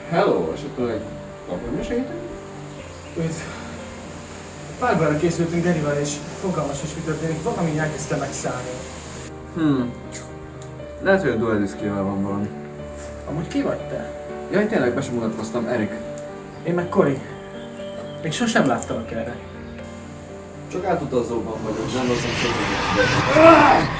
Hello, esetleg akarni segíteni? Őt... Párbarra készültünk Gerivel, és fogalmas is mi történik, valami elkezdte megszállni. Lehet, hogy a dualiszkével van valami. Amúgy ki vagy te? Jaj, tényleg be sem mutatkoztam, Erik. Én meg Cory. Még sosem láttalak erre. Csak átutazóban vagyok, nem azon szokott.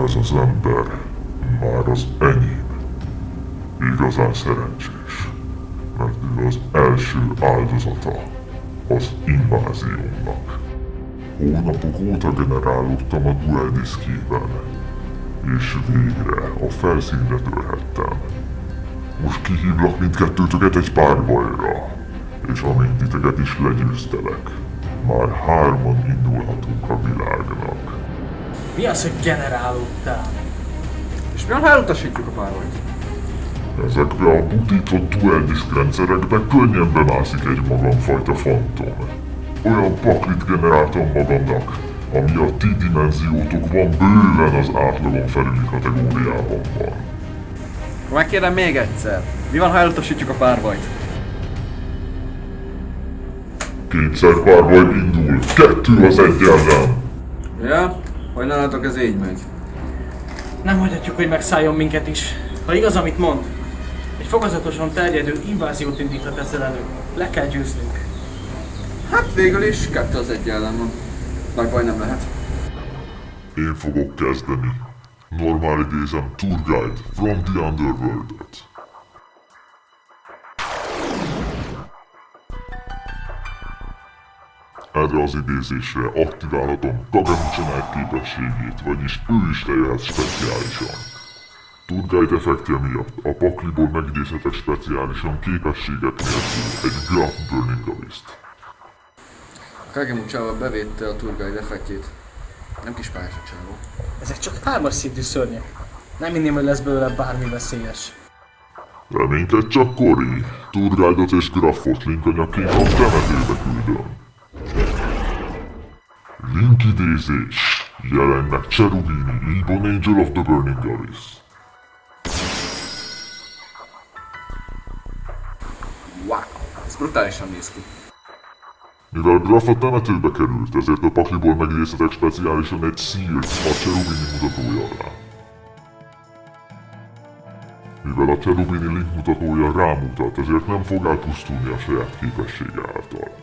Ez az ember már az enyém. Igazán szerencsés, mert ő az első áldozata az inváziónak. Hónapok óta generálódtam a dueldiszkében, és végre a felszínre törhettem. Most kihívlak mindkettőtöket egy párbajra, és amint titeket is legyőztelek, már hárman indulhatunk a világnak. Mi az, hogy generálódtál? És mi ha elutasítjuk a párbajt? Ezekbe a butított dueldisk rendszerekbe könnyen bemászik egy magamfajta fantom. Olyan paklit generáltam magamnak, ami a ti dimenziótokban bőven az átlagon felüli kategóriában van. Megkérdem még egyszer. Mi van, ha elutasítjuk a párbajt? Kétszer párbaj indul, 2 az 1 ellen. Ja? Vagy nálatok ez így megy? Nem hagyhatjuk, hogy megszálljon minket is. Ha igaz, amit mond, egy fokozatosan terjedő inváziót indíthat ezzel elő. Le kell győznünk. Hát végül is 2 az 1 ellen van. Nagy baj nem lehet. Én fogok kezdeni. Normál idézem Tour Guide from the Underworld-et. Erre az idézésre aktiválhatom Kagemucha képességét, vagyis ő is lejöhet speciálisan. Tour Guide effektje miatt a pakliból megidézhetek speciálisan képességek nélkül egy Graph Burning Abyss-t. Kagemucha bevédte a Tour Guide effektjét. Nem kis pályás a csávó. Ezek csak 3-as szintű szörnyek. Nem hinném, hogy lesz belőle bármi veszélyes. Reménykedj csak, Cory! Tour Guide-ot és Graphot linkanyagként a temetőbe küldöm. Link idézés. Jelenj meg Cherubini, Ebon Angel of the Burning Abyss. Wow, ez brutálisan néz ki. Mivel Graph a temetőbe került, ezért a pakliból megidézhetek speciálisan egy Seared a Cherubini mutatója alá. Mivel a Cherubini link mutatója rámutat, ezért nem fog elpusztulni a saját képessége által.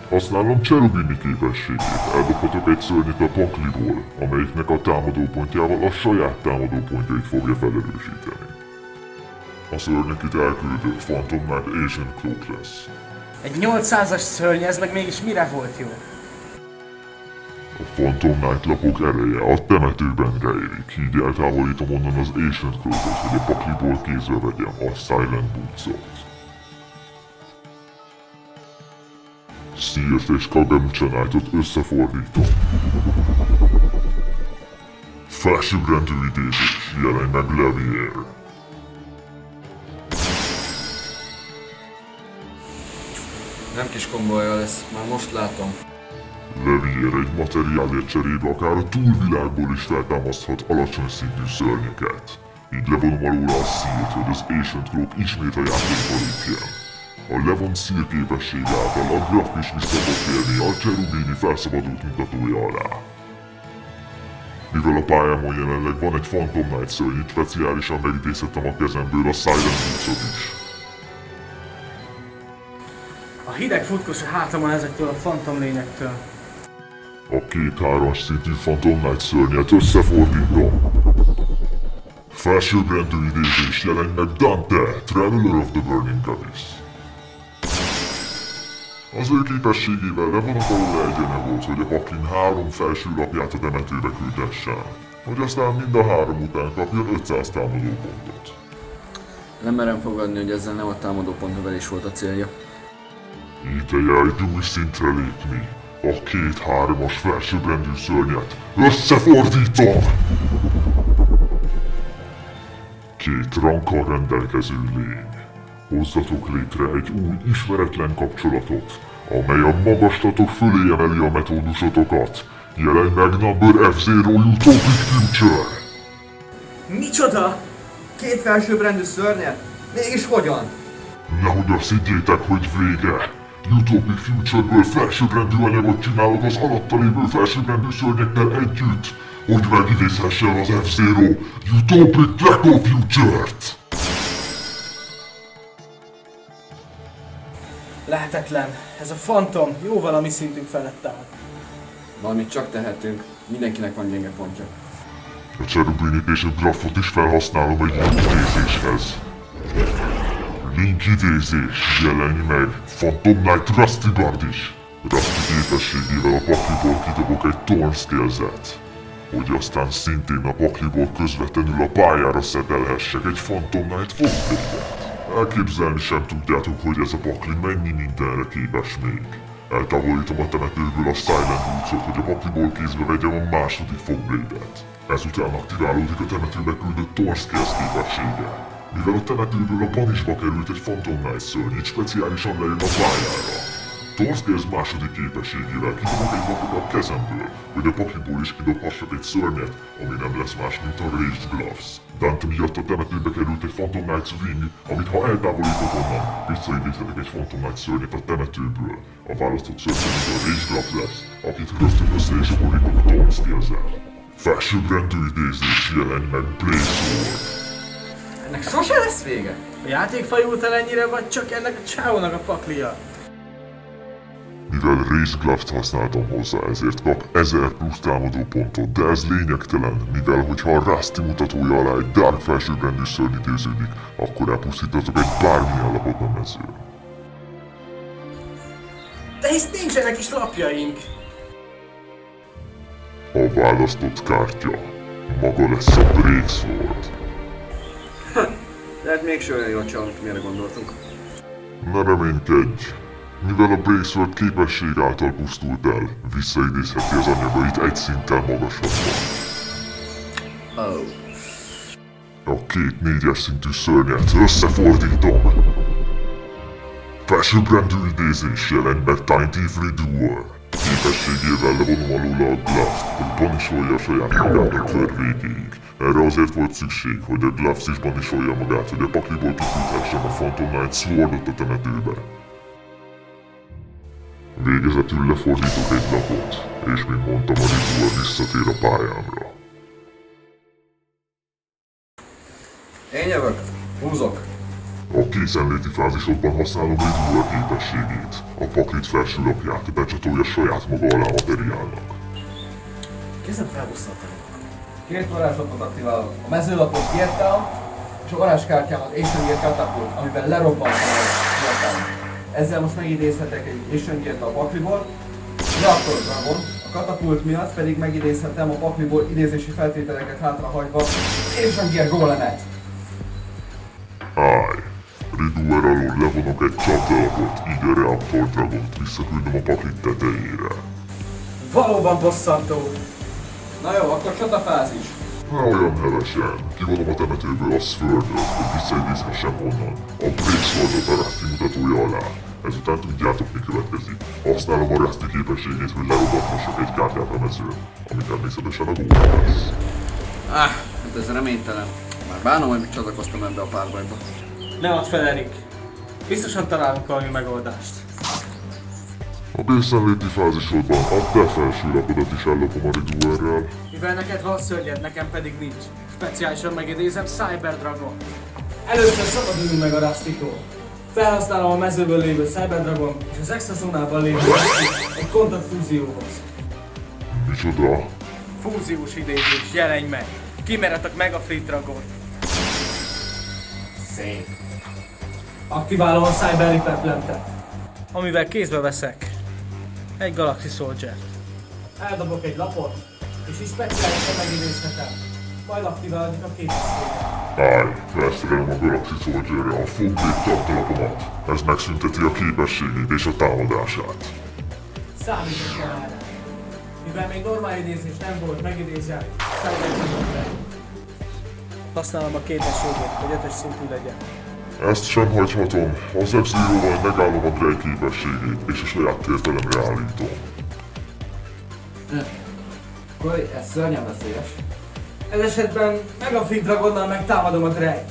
Használom Cherubini képességét, eldobhatok egy szörnyet a pakliból, amelyiknek a támadópontjával a saját támadópontjait fogja felerősíteni. A szörnyek itt elküldő Phantom Knight Ancient Cloak lesz. Egy 800-as szörny, ez meg mégis mire volt jó? A Phantom Knight lapok ereje a temetőben rejlik, így eltávolítom onnan az Ancient Cloakot, hogy a pakliból kézbe vegyem a Silent Boots-ot. Seared és Kagemucha Knight-ot összefordítom. Felsőbbrendű idézés, jelenj meg Levier. Nem kis kombója lesz, már most látom. Levier egy materiálért cserébe akár a túlvilágból is feltámaszthat alacsony szintű szörnyeket. Így levonom alóla a Seared, hogy az Ancient Cloak ismét a játékba lépjen. A levont Seal képesség által a Graph is vissza fog térni a Cherubini felszabadult mutatója alá. Mivel a pályámon jelenleg van egy Phantom Knight szörny, speciálisan megidézhettem a kezemből a Silent Boots-ot is. A hideg futkos a hátamon ezektől a fantom lényektől. A 2-3-as szintű Phantom Knight szörnyet összefordítom. Felsőbbrendű idézés, jelenj meg Dante, Traveler of the Burning Abyss. Az ő képességével levonok alóla egy anyagot, hogy a paklin 3 felső lapját a temetőbe küldessen, hogy aztán mind a 3 után kapjon 500 támadópontot. Nem merem fogadni, hogy ezzel nem a támadópont növelés volt a célja. Ideje egy új szintre lépni. A 2-3-as felsőbbrendű szörnyet összefordítom! 2 rankkal rendelkező lény. Hozzatok létre egy új ismeretlen kapcsolatot, amely a magaslatok fölé emeli a metódusotokat, Jelenj meg Number F-Zero Utopic Future! Micsoda? Két felsőbbrendű szörnyet? Mégis hogyan? Nehogy azt higgyétek, hogy vége! Utopic Future-ből felsőbbrendű anyagot csinálok az alatta lévő felsőbbrendű szörnyekkel együtt, hogy megidézhessen az F-Zero Utopic Dragon Future-t! Lehetetlen. Ez a fantom jóval a mi szintünk felett áll. Valamit csak tehetünk. Mindenkinek van gyenge pontja. A Cherubinit és a grafot is felhasználom egy link idézéshez. Link idézés, jelenj meg! Phantom Knight Rusty Guard is! Rusty képességével a pakliból kidobok egy Thorn Scales-et, hogy aztán szintén a pakliból közvetlenül a pályára szedelhessek egy Phantom Knight fogvédet. Elképzelni sem tudjátok, hogy ez a pakli mennyi mindenre képes még. Eltávolítom a temetőből a Silent Roots-ot, hogy a pakliból kézbe vegyem a második fogblédet. Ezután aktiválódik a temetőbe küldött Thorn Scales képessége. Mivel a temetőből a Banishba került egy Phantom Knight szörny, így speciálisan lejön a pályára. Thorn Scales második képességével kidobok egy lapot a kezemből, hogy a pakliból is kidobhassak egy szörnyet, ami nem lesz más, mint a Raged Gloves. Dante miatt a temetőbe került egy Phantom Knight Swing, amit ha eltávolítok onnan, visszaidézhetek egy Phantom Knight szörnyet a temetőből. A választott szörny pedig a Raged Gloves lesz, akit rögtön össze és borítok a Thorn Scales-el. Felsőbbrendű idézés, jelenj meg Blaze Sword! Ennek sose lesz vége? A játék fajult el ennyire, vagy csak ennek a csávónak a paklia? Mivel Race Glove-t használtam hozzá, ezért kap 1000 plusz támadó pontot, de ez lényegtelen, mivel hogyha a Rusty mutatója alá egy Dark felsőbbrendű szörny idéződik, akkor elpusztítatok egy bármilyen lapot a mezőn. De hisz nincsenek is lapjaink! A választott kártya maga lesz a Breaksword. Lehet mégsem olyan jól csinálunk, mire gondoltunk. Ne reménykedj! Mivel a Breaksword képesség által pusztult el, visszaidézheti az anyagait egy szinttel magasabban. Oh. A két 4-es szintű szörnyet összefordítom! Felsőbbrendű idézés, jelenj meg Tiny Thief Redoer! Képességével levonom alóla a Gloves-t, hogy banisolja a saját magát a kör végéig. Erre azért volt szükség, hogy a Gloves is banisolja magát, hogy a pakliból kiküldhessem a Phantom Knight Swordot a temetőbe. Végezetül lefordítok egy lapot, és mint mondtam, a Redoer visszatér a pályámra. Én jövök. Húzok. A készenléti fázisokban használom Redoer képességét. A paklit felső lapját becsatolja saját maga alá materiálnak. Kezdem felbusztatni. Két varázslatot aktiválok. A mezőlapot írtam, és a varázskártyámat Asian Catapult, amiben lerobban a írtam. Ezzel most megidézhetek egy Asian a pakliból. Reaktor Dragon. A katapult miatt pedig megidézhetem a pakliból idézési feltételeket hátrahagyva Asian Golemet. Állj! Redoer alól levonok egy csapdalapot, így a Reaktor Dragont visszaküldöm a paklit tetejére. Valóban bosszantó! Na jó, akkor csatafázis. Ne olyan hevesen, kivonom a temetőből a Swordot, hogy visszaidézhessem onnan. A Breakswordot a Rusty mutatója alá. Ezután tudjátok, mi következik. Használom a Rusty képességét, hogy lerobbanthassak egy kártyát a mezőn, ami természetesen a gólem lesz. Hát ez reménytelen. Már bánom, hogy még csatlakoztam ebbe a párbajba. Ne add fel, Erik! Biztosan találunk valami megoldást. A készenléti fázisodban add te felső lapodat is ellopom a Redoerrel. Mivel neked van szörnyed, nekem pedig nincs. Speciálisan megidézem Cyber Dragon. Először szabaduljunk meg a Rustitól. Felhasználom a mezőből lévő Cyber Dragon és az extra zónában lévő Rusty egy kontaktfúzióhoz. Micsoda? Fúziós idézés, jelenj meg! Kimeretek meg a Fleet Dragon. Szép. Aktiválom a Cyber Repellentet, amivel kézbe veszek egy Galaxy Soldier-t. Eldobok egy lapot, és így speciálisan megidézhetem. Majd aktiválódik a képességet. Állj, felszerelem a Galaxy Soldier-re a fogvéd tartalapomat. Ez megszünteti a képességét és a támadását. Számítottam erre. Mivel még normál idézés nem volt, megidézem Cyber Dragon. Használom a képességét, hogy 5-ös szintű legyen. Ezt sem hagyhatom. Az F-Zero-val megállom a Grey képességét és a saját tértelemre állítom. Akkor ez szörnyen veszélyes. Ez esetben Megafig Dragonnal megtámadom a Drejt.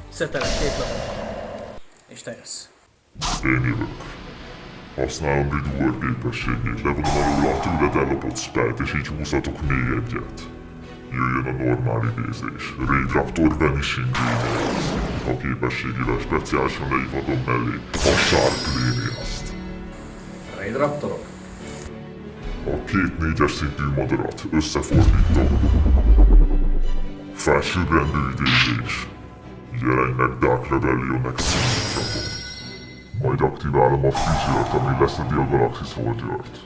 Szetelek 2 lapot. És te jössz. Én jövök. Használom Riduer képességét, levonom alul a tőled ellopott spelt, és így húzhatok még egyet. Jöjjön a normál idézés. Raid Raptor Vanishing Grenades. A képességével speciálisan leívhatom mellé a Sharp Laniast. Raid Raptorok? A 2 4-es szintű madarat összefordítom. Felsőbbrendű idézés. Jelenj meg Dark Rebellionnek színűtrakon. Majd aktiválom a Fissure-t, ami leszedi a Galaxy Soldier-t.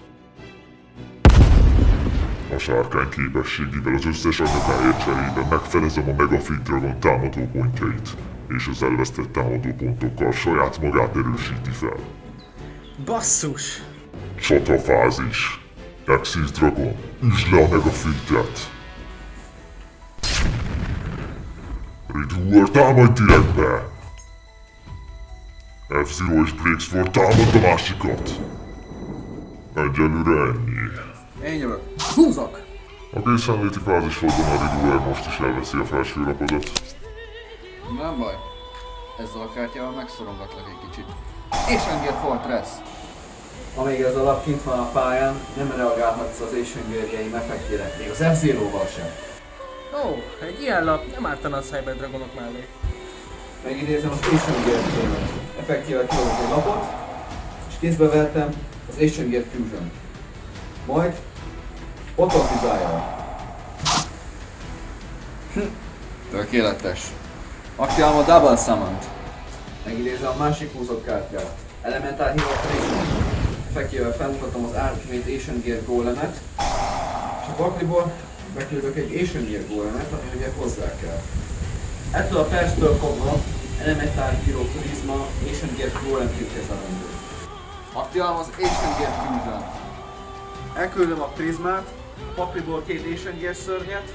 A sárkány képességével az összes anyagáért cserében megfelezem a Megafig Dragon támadópontjait, és az elvesztett támadópontokkal saját magát erősíti fel. Basszus! Csatafázis. Exis Dragon, üsd le a Megafig-et! Riduer, támadj direktbe! F-Zero és Breaksword, támadd a másikat! Egyelőre ennyi. Én jövök. Húzok! A készenléti fázisodban a Riduer most is elveszi a felső lapodat. Nem baj. Ezzel a kártyával megszorongatlak egy kicsit. Ancient Fortress! Amíg ez a lap kint van a pályán, nem reagálhatsz az Ancient effektjére, még az F-Zero-val sem. Ó, egy ilyen lap nem ártana a Cyber Dragonok mellé. Megidézem az Ancient Gear effektjével kilövök egy lapot, és kézbe vettem az Ancient Gear Fusion. Majd automatizálja. Tökéletes. Aktiválom a Double Summon-t. Megidézem a másik húzott kártyát. Elemental Hero Tracing. Effektjével felmutatom az Ultimate Ancient Gear Golemet. És a pakliból beküldök egy Ancient Gear Golemet, ami ugye hozzá kell. Ettől a perctől fogva Elemental Hero Prisma Ancient Gear Golem kétkezelendő. Aktiválom az Ancient Gear Fusion. Elküldöm a prizmát, a pakliból 2 Ancient Gear szörnyet,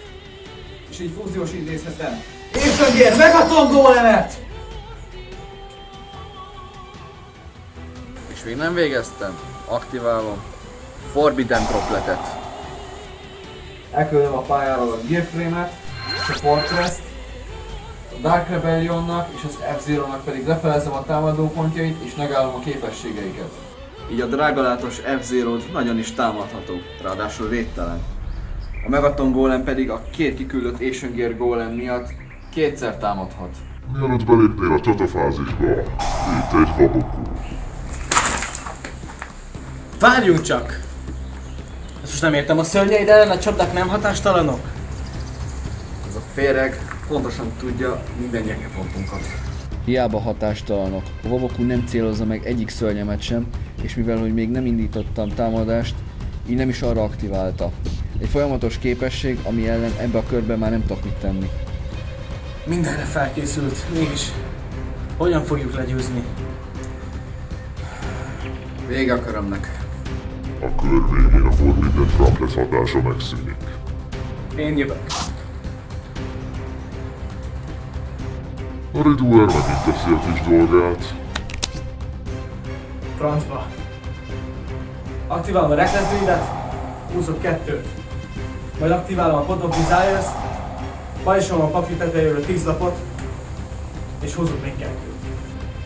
és így fúziós idézhetem Ancient Gear Megaton Golemet! És még nem végeztem. Aktiválom Forbidden Dropletet. Elküldöm a pályáról a Gearframe-et, és a Fortress-t, a Dark Rebellionnak és az F-Zero-nak pedig lefelezem a támadópontjait és megállom a képességeiket. Így a drágalátos F-Zero nagyon is támadható, ráadásul védtelen. A Megaton Golem pedig a 2 kiküldött Ancient Gear Golem miatt 2-szer támadhat. Mielőtt belépnél a csatafázisba, itt egy Waboku. Várjunk csak! Ezt most nem értem, a szörnyeid ellen a csapdák nem hatástalanok? Ez a féreg pontosan tudja minden gyenge pontunkat. Hiába hatástalanok. A Waboku nem célozza meg egyik szörnyemet sem, és mivel hogy még nem indítottam támadást, így nem is arra aktiválta. Egy folyamatos képesség, ami ellen ebbe a körben már nem tudok mit tenni. Mindenre felkészült, mégis hogyan fogjuk legyőzni? Vége a körömnek. A kör végén a Forbidden Droplet hatása megszűnik. Én jövök. A Riduer megint teszi a kis dolgát. Francba. Aktiválom a Reckless Druidet, húzok 2-t. Majd aktiválom a Pot of Desires-t, bajsolom a pakli tetejéről 10 lapot, és húzok még 2-t.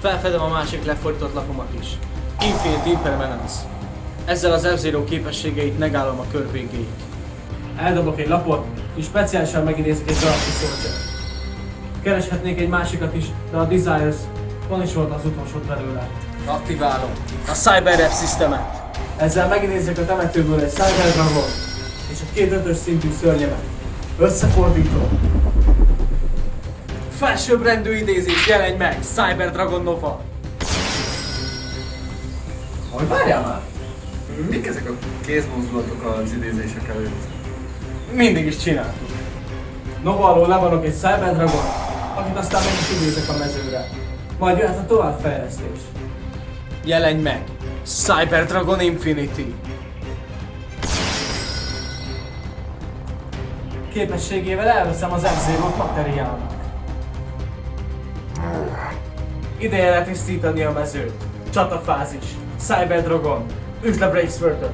Felfedem a másik lefordított lapomat is. Infinite Impermanence. Ezzel az F-Zero képességeit megállom a kör végéig. Eldobok egy lapot, és speciálisan megidézik egy Galaxy Soldier. Kereshetnék egy másikat is, de a Desires van is volt az utolsót belőle. Aktiválom a Cyber F Systemet. Ezzel megidézzek a temetőből egy Cyber Dragon és a 2 5-ös szintű szörnyemet. Összefordítom. Felsőbbrendű idézés, jelenj meg! Cyber Dragon Nova! Hogy várjál már! Mik ezek a kézmozdulatok az idézések előtt? Mindig is csináltuk. Nova alól levonok egy Cyber Dragon, akit aztán meg is idézek a mezőre. Majd jöhet a továbbfejlesztés. Jelenj meg! Cyber Dragon Infinity! Képességével elveszem az F-Zero-t materiálnak. Ideje letisztítani a mezőt. Csatafázis. Cyber Dragon. Üsd le Breaksword-öt.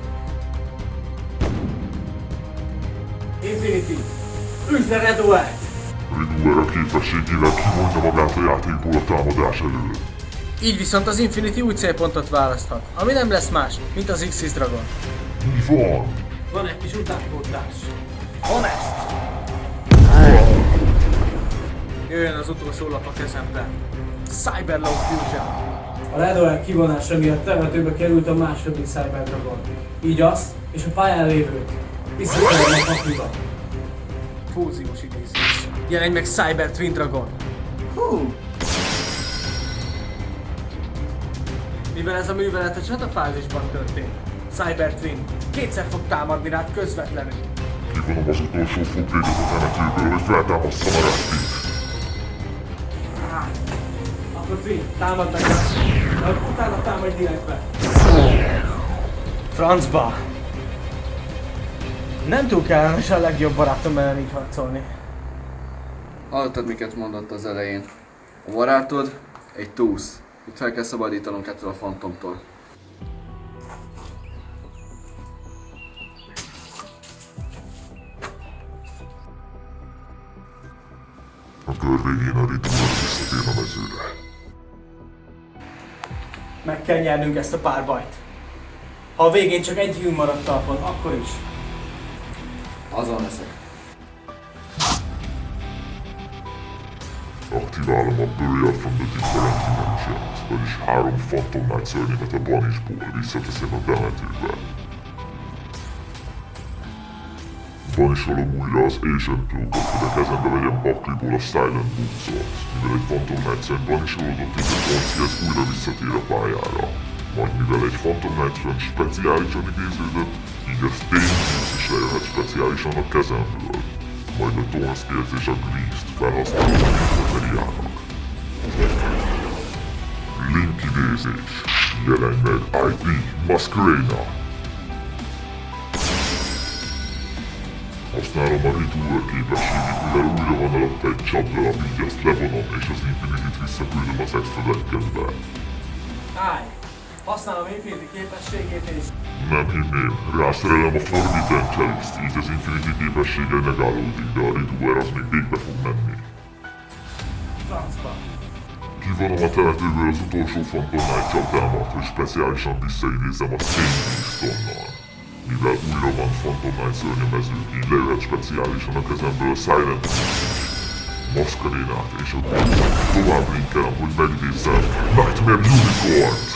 Infinity, üsd le Reduert! Riduer a képességével kivonja magát a játékból a támadás elől. Így viszont az Infinity új célpontot választhat, ami nem lesz más, mint az Xyz Dragon. Mi van? Van egy kis utánpótlás. Honest! Jöjjön az utolsó lap a kezembe. Cyberlaw Fusion. A Redoer kivonása miatt temetőbe került a második Cyber Dragon. Így azt és a pályán lévőt visszatérnek a pakliba. Fúziós idézés. Jelenj meg Cyber Twin Dragon. Hú! Mivel ez a művelet a csatafázisban történt, Cyber Twin kétszer fog támadni rád közvetlenül. Kivonom az utolsó fogvédőt a temetőből, hogy feltámasszam a reptit. Akkor Twin, támad meg rá, de utána támadj direktbe. Francba! Nem túl kellemes a legjobb barátom ellen így harcolni. Hallottad, miket mondott az elején. A barátod egy túsz. Itt fel kell szabadítanunk ettől a fantomtól. A kör végén a Riduer visszatér a mezőre. Meg kell nyernünk ezt a párbajt. Ha a végén csak egy hűn maradt talpon, akkor is. Azon leszek. Aktiválom a Burial from the Different Dimensions, vagyis 3 Phantom Knight szörnyemet a Banishból, visszateszem a temetőbe. Banisholom újra az Asian Cloakot, hogy a kezembe vegyem pakliból a Silent Boots-ot. Mivel egy Phantom Knight szörny banisholódott, így a Conscious újra visszatér a pályára. Majd mivel egy Phantom Knight szörny speciálisan idéződött, így a Stain is lejöhet speciálisan a kezemből. Majd a Thornscales és a Grease-t felhasználom a infanteriának. Link idézés. Jelenj meg IP Masquerena. Használom a Riduer képességét, mivel újra van alatta egy csapdarab, így ezt levonom és az Infinity-t visszaküldöm az extra deckembe. Állj! Használom Infinity képességét és... Nem hinném, rászerelem a Forbidden Chalice-t, így az Infinity képessége megállódik, de a Riduer az még végbe fog menni. Francba! Kivonom a temetőből az utolsó Phantom Knight csapdámat, hogy speciálisan visszaidézzem a Stain Beast-onnal. Mivel újra van Phantom Knight szörnyemező, így lejöhet speciálisan a kezemből a Silent Masquerenát és a tovább linkelem, hogy megidézzem Nightmare Unicorn-t,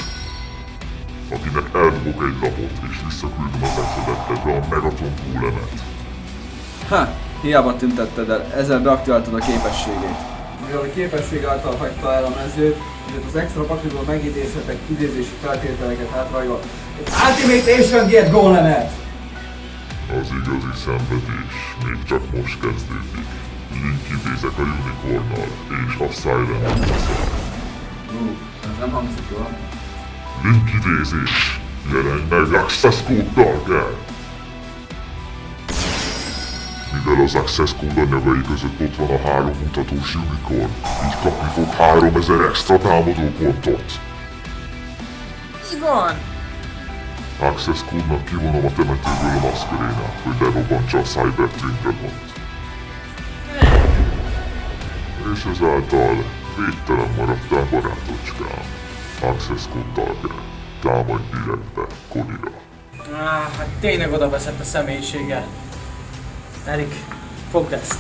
akinek eldobok egy lapot és visszaküldöm az exodettetbe a Megaton Golemet. Ha, hiába tüntetted el, ezzel beaktiváltad a képességét. Mivel a képesség által hagyta el a mezőt, ezért az extra pakliból megidézhetek idézési feltételeket hátrajval egy Ultimate Asian Gear Golemet! Az igazi szenvedés még csak most kezdődik. Link idézek a Unicornnal és a Silent Boots-szal. Ez nem hangzik jól. Link idézés. Jelenj meg Access Code Darker! Mivel az Access Code anyagai között ott van a 3 mutatós Unicorn, így kapni fog 3000 extra támadópontot. Mi van? Access Code-nak kivonom a temetőből a Masquerenát, hogy lerobbantsa a Cyber Twin Dragont. És ezáltal védtelen maradtál, barátocskám. Access Code Darker. Támadj direktbe, Kodira. Hát tényleg oda veszett a személyisége. Erik, fogd ezt.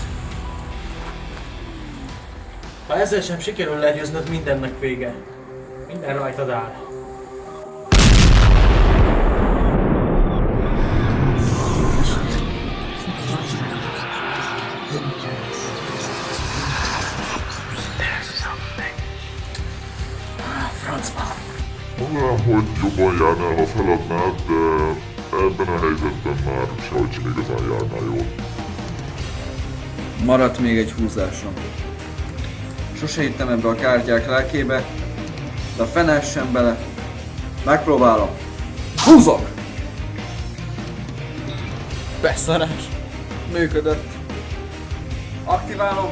Ha ezzel sem sikerül legyőznöd, mindennek vége. Minden rajtad áll. Francba. Mondanám, hogy jobban járnál, ha feladnád, de ebben a helyzetben már sehogy sem igazán járnál jól. Maradt még egy húzásom. Sose hittem ebbe a kártyák lelkébe, de a fene sem bele. Megpróbálom. Húzok! Beszarás. Működött. Aktiválom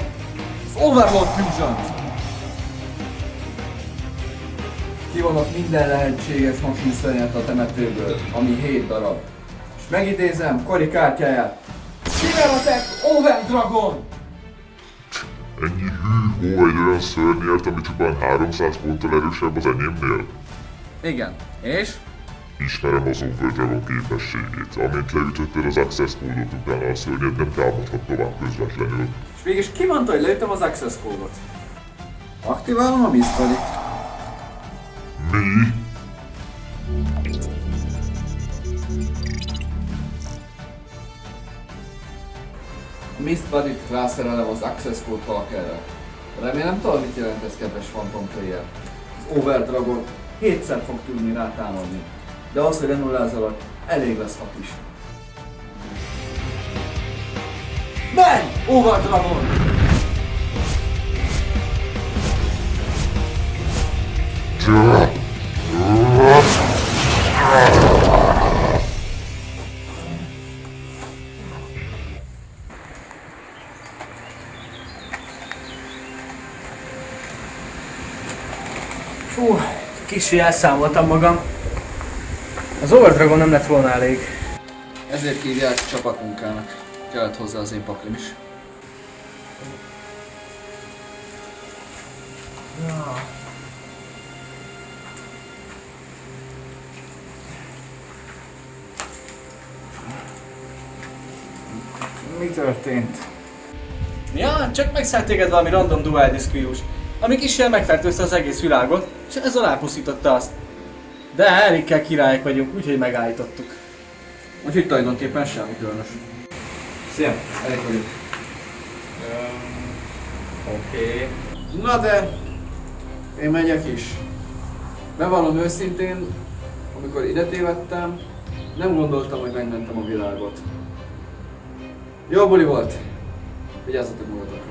az Overlord Fusion-t. Kivonok minden lehetséges masinszörnyet a temetőből, ami 7 darab. És megidézem Kori kártyáját. Nyeratek, Overdragon! Ennyi hű-hó egy olyan szörnyért, ami csupán 300 ponttal erősebb az enyémnél? Igen. És? Ismerem az Overdragon képességét. Amint leütötted az Access kódot, utána a szörnyed nem támadhat tovább közvetlenül. És mégis ki mondta, hogy leütöm az Access kódot? Aktiválom a Mistvalit. Mi? A Mistbuddy-t rászerelem az Access Code Talkerre. Remélem tudod, mit jelent ez, kedves Phantom Player. Az Overdragon 7-szer fog tudni rátámadni. De az, hogy lenullázolod, elég lesz 6 is. Menj! Overdragon! Fú, kicsi elszámoltam magam. Az Overdragon nem lett volna elég. Ezért hívják csapatmunkának. Kellett hozzá az én paklim is. Mi történt? Ja, csak megszállt téged valami random dual disk vírus, ami kissel megfertőzte az egész világot, és ezzel elpusztította azt. De Erikkel királyok vagyunk, úgyhogy megállítottuk. Úgyhogy tulajdonképpen semmi különös. Szia, elég vagyok. Oké. Na de, én megyek is. Bevallom őszintén, amikor ide tévedtem, nem gondoltam, hogy megmentem a világot. Jó buli volt! Vigyázzatok magatok!